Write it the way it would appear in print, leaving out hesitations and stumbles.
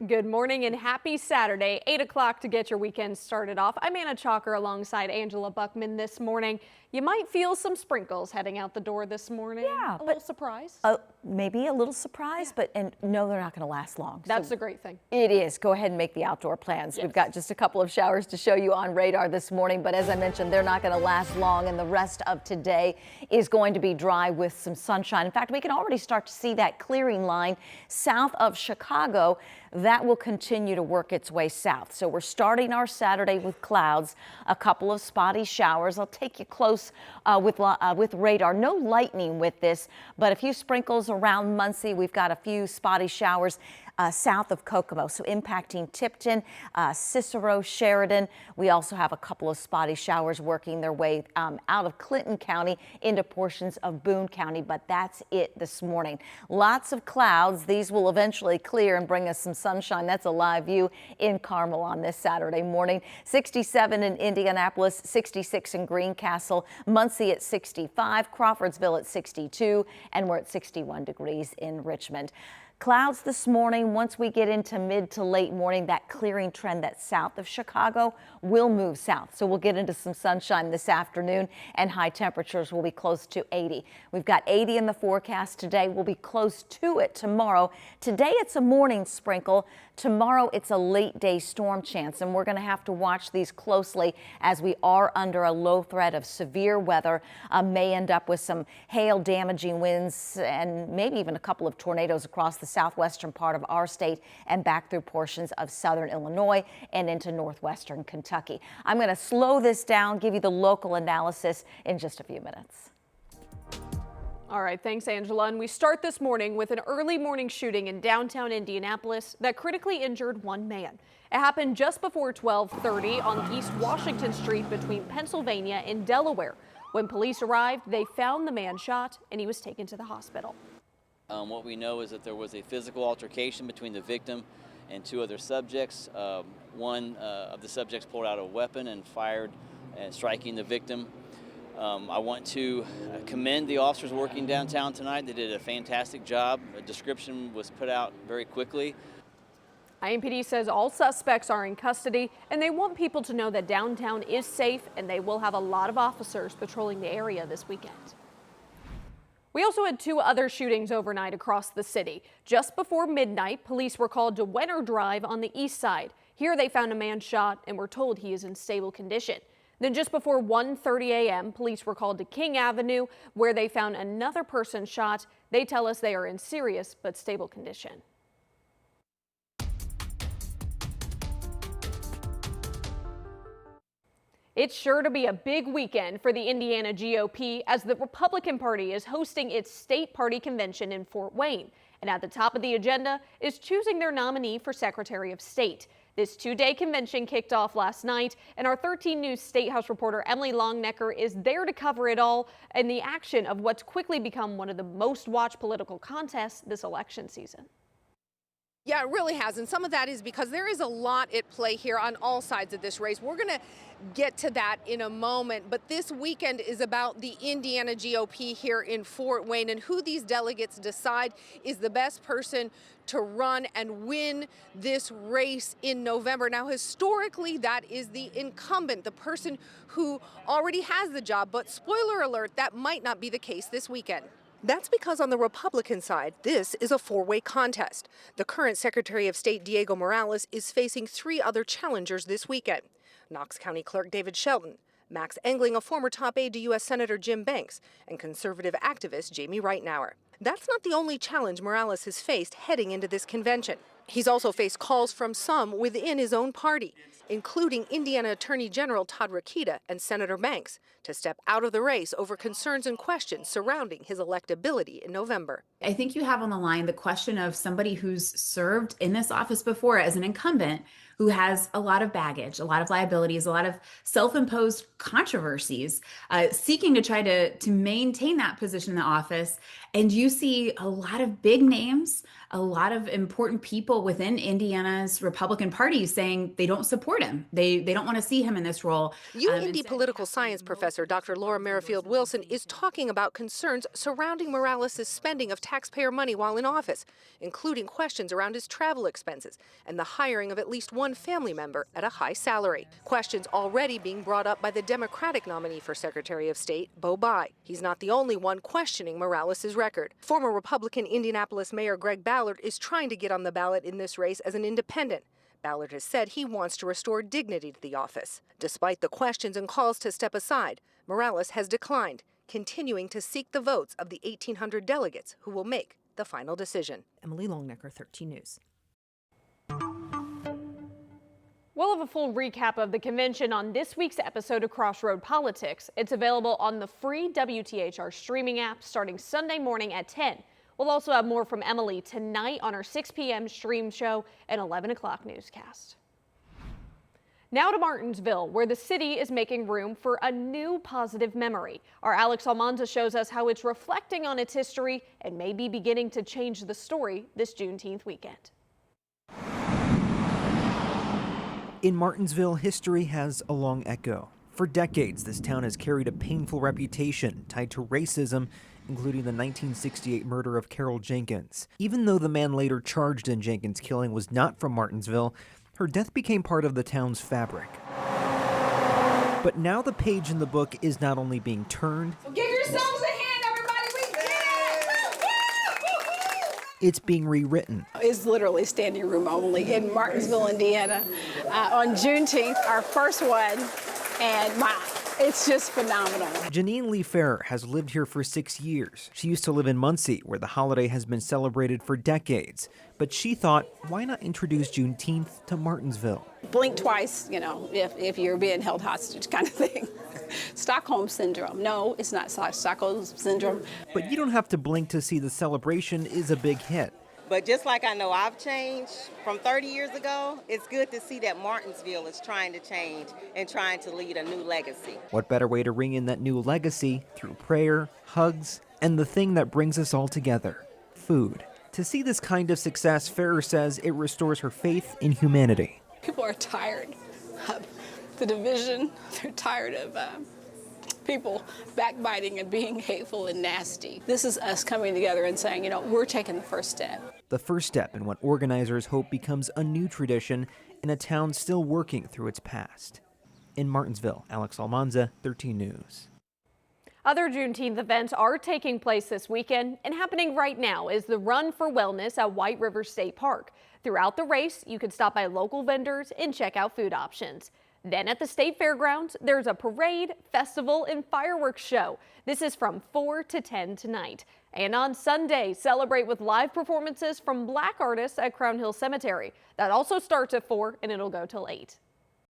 Good morning and happy Saturday, 8 o'clock to get your weekend started off. I'm Anna Chalker alongside Angela Buckman this morning. You might feel some sprinkles heading out the door this morning. Yeah, a little surprise. Maybe a little surprise, but no, they're not going to last long. That's the great thing. It is. Go ahead and make the outdoor plans. Yes. We've got just a couple of showers to show you on radar this morning, but as I mentioned, they're not going to last long, and the rest of today is going to be dry with some sunshine. In fact, we can already start to see that clearing line south of Chicago. That will continue to work its way south. So we're starting our Saturday with clouds, a couple of spotty showers. I'll take you close with radar. No lightning with this, but a few sprinkles around Muncie. We've got a few spotty showers south of Kokomo, so impacting Tipton, Cicero, Sheridan. We also have a couple of spotty showers working their way out of Clinton County into portions of Boone County, but that's it this morning. Lots of clouds. These will eventually clear and bring us some sunshine. That's a live view in Carmel on this Saturday morning. 67 in Indianapolis, 66 in Greencastle, Muncie at 65, Crawfordsville at 62, and we're at 61 degrees in Richmond. Clouds this morning. Once we get into mid to late morning, that clearing trend that's south of Chicago will move south. So we'll get into some sunshine this afternoon, and high temperatures will be close to 80. We've got 80 in the forecast today. We'll be close to it tomorrow. Today it's a morning sprinkle. Tomorrow it's a late day storm chance, and we're going to have to watch these closely as we are under a low threat of severe weather. May end up with some hail damaging winds and maybe even a couple of tornadoes across the southwestern part of our state and back through portions of southern Illinois and into northwestern Kentucky. I'm going to slow this down, give you the local analysis in just a few minutes. All right, thanks, Angela. And we start this morning with an early morning shooting in downtown Indianapolis that critically injured one man. It happened just before 12:30 on East Washington Street between Pennsylvania and Delaware. When police arrived, they found the man shot and he was taken to the hospital. What we know is that there was a physical altercation between the victim and two other subjects. One of the subjects pulled out a weapon and fired, striking the victim. I want to commend the officers working downtown tonight. They did a fantastic job. A description was put out very quickly. IMPD says all suspects are in custody, and they want people to know that downtown is safe, and they will have a lot of officers patrolling the area this weekend. We also had two other shootings overnight across the city. Just before midnight, police were called to Wenner Drive on the east side. Here they found a man shot and were told he is in stable condition. Then just before 1:30 a.m., police were called to King Avenue, where they found another person shot. They tell us they are in serious but stable condition. It's sure to be a big weekend for the Indiana GOP as the Republican Party is hosting its state party convention in Fort Wayne. And at the top of the agenda is choosing their nominee for Secretary of State. This two-day convention kicked off last night, and our 13 News State House reporter Emily Longnecker is there to cover it all and the action of what's quickly become one of the most watched political contests this election season. Yeah, it really has. And some of that is because there is a lot at play here on all sides of this race. We're going to get to that in a moment. But this weekend is about the Indiana GOP here in Fort Wayne, and who these delegates decide is the best person to run and win this race in November. Now, historically, that is the incumbent, the person who already has the job. But spoiler alert, that might not be the case this weekend. That's because on the Republican side, this is a four-way contest. The current Secretary of State, Diego Morales, is facing three other challengers this weekend. Knox County Clerk David Shelton, Max Engling, a former top aide to U.S. Senator Jim Banks, and conservative activist Jamie Reitnauer. That's not the only challenge Morales has faced heading into this convention. He's also faced calls from some within his own party, including Indiana Attorney General Todd Rokita and Senator Banks, to step out of the race over concerns and questions surrounding his electability in November. I think you have on the line the question of somebody who's served in this office before as an incumbent, who has a lot of baggage, a lot of liabilities, a lot of self-imposed controversies, seeking to try to maintain that position in the office. And you see a lot of big names, a lot of important people within Indiana's Republican Party saying they don't support support him. They don't want to see him in this role. UIndy political science professor Dr. Laura Merrifield Wilson is talking about concerns surrounding Morales' spending of taxpayer money while in office, including questions around his travel expenses and the hiring of at least one family member at a high salary. Questions already being brought up by the Democratic nominee for Secretary of State, Bo Bai. He's not the only one questioning Morales' record. Former Republican Indianapolis Mayor Greg Ballard is trying to get on the ballot in this race as an independent. Ballard has said he wants to restore dignity to the office. Despite the questions and calls to step aside, Morales has declined, continuing to seek the votes of the 1,800 delegates who will make the final decision. Emily Longnecker, 13 News. We'll have a full recap of the convention on this week's episode of Crossroad Politics. It's available on the free WTHR streaming app starting Sunday morning at 10. We'll also have more from Emily tonight on our 6 p.m. stream show and 11 o'clock newscast. Now to Martinsville, where the city is making room for a new positive memory. Our Alex Almanza shows us how it's reflecting on its history and may be beginning to change the story this Juneteenth weekend. In Martinsville, history has a long echo. For decades, this town has carried a painful reputation tied to racism, including the 1968 murder of Carol Jenkins. Even though the man later charged in Jenkins' killing was not from Martinsville, her death became part of the town's fabric. But now the page in the book is not only being turned, so give yourselves a hand, everybody. We did it! it's being rewritten. It's literally standing room only in Martinsville, Indiana, on Juneteenth, our first one, and wow, it's just phenomenal. Janine Lee Ferrer has lived here for 6 years. She used to live in Muncie, where the holiday has been celebrated for decades. But she thought, why not introduce Juneteenth to Martinsville? Blink twice, you know, if you're being held hostage kind of thing. Stockholm Syndrome. No, it's not Stockholm Syndrome. But you don't have to blink to see the celebration is a big hit. But just like I know I've changed from 30 years ago, it's good to see that Martinsville is trying to change and trying to lead a new legacy. What better way to ring in that new legacy through prayer, hugs, and the thing that brings us all together, food. To see this kind of success, Ferrer says it restores her faith in humanity. People are tired of the division. They're tired of people backbiting and being hateful and nasty. This is us coming together and saying, you know, we're taking the first step. The first step in what organizers hope becomes a new tradition in a town still working through its past. In Martinsville, Alex Almanza, 13 News. Other Juneteenth events are taking place this weekend, and happening right now is the Run for Wellness at White River State Park. Throughout the race, you can stop by local vendors and check out food options. Then at the State Fairgrounds, there's a parade, festival, and fireworks show. This is from 4 to 10 tonight. And on Sunday, celebrate with live performances from Black artists at Crown Hill Cemetery. That also starts at 4 and it'll go till 8.